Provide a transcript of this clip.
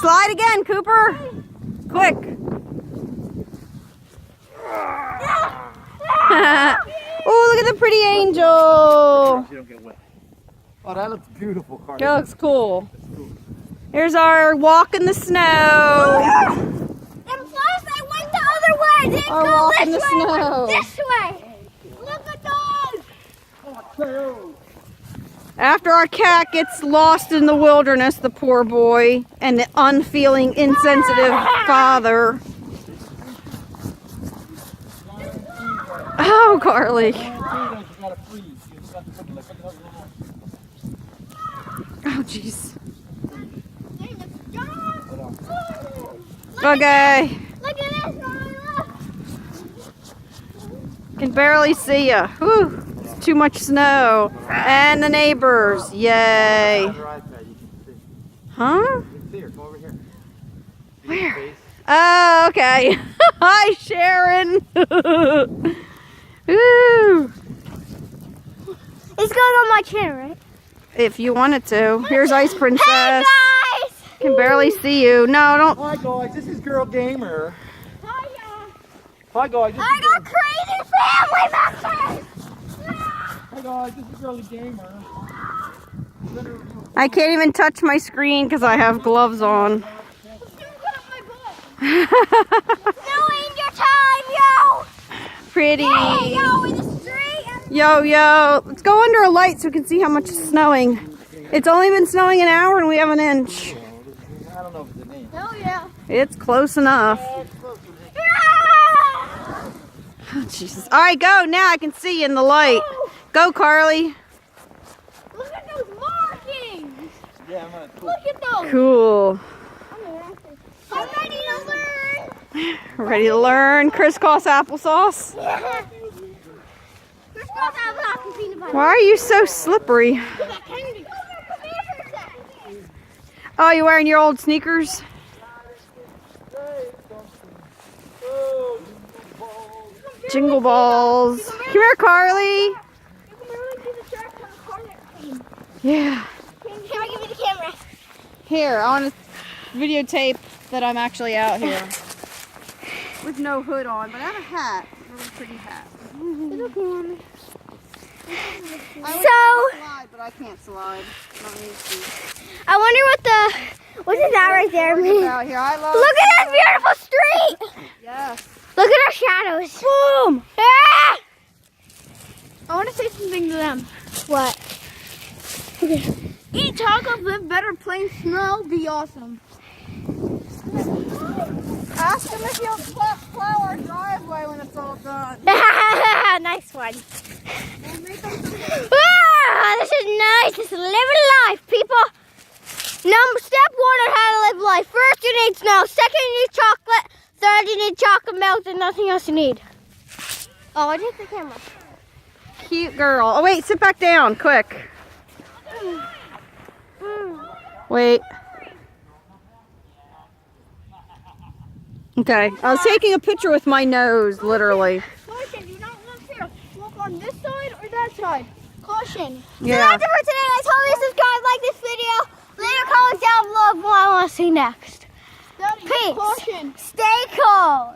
Slide again, Cooper. Quick. Oh, look at the pretty angel. Oh, that looks beautiful, Carly. That looks cool. Here's our walk in the snow. And plus, I went the other way. I didn't Our go walk this in the way. snow. This way. Look at those. After our cat gets lost in the wilderness, the poor boy, and the unfeeling, insensitive father. Oh, Carly. Oh, jeez. Okay. Look at this, Mommy, look. Can barely see ya. Whew. It's too much snow. And the neighbors. Yay. Huh? Where? Oh, okay. Hi, Sharon. Ooh. It's going on my chin, right? If you wanted to. Here's Ice Princess. Hey, guys. Can barely see you. No, don't. Hi guys, this is Girl Gamer. Hiya. Hi guys. I got crazy family members. Hi guys, this is Girly Gamer. I can't even touch my screen because I have gloves on. No angel time, yo. Pretty. Hey, yo, in the street. Yo. Let's go under a light so we can see how much is snowing. It's only been snowing an hour and we have an inch. I don't know if it's a name. Oh, yeah. It's close enough. Oh, Jesus. All right, go. Now I can see you in the light. Go, Carly. Look at those markings. Yeah, I'm gonna Look at those. Cool. I'm ready to learn. Ready to learn crisscross applesauce? Yeah. Let's go have a peanut butter. Why are you so slippery? Oh, you wearing your old sneakers? Jingle balls. Come here, Carly. Yeah. Can I give you the camera? Here, I want to videotape that I'm actually out here. With no hood on, but I have a hat. A really pretty hat. It's okay, Mommy. I slide, but I can't slide. Not used to. I wonder what is that right there? Look Out here. I love at this beautiful street. Yes. Look at our shadows. Boom. Ah! I want to say something to them. What? Okay. Eat tacos, live better, plain snow, be awesome. Ask them if you'll plow our driveway when it's all done. Nice one. Ah, this is nice. This is living life, people. Step 1 on how to live life. First, you need snow. Second, you need chocolate. Third, you need chocolate milk and nothing else you need. Oh, I hit the camera. Cute girl. Oh, wait, sit back down, quick. Wait. Okay, I was taking a picture with my nose, literally. Caution, do not look here. Look on this side or that side. Caution. Yeah. So that's it for today, guys. Hope you subscribe, like this video. Leave your comments down below of what I want to see next. Peace. Stay cool.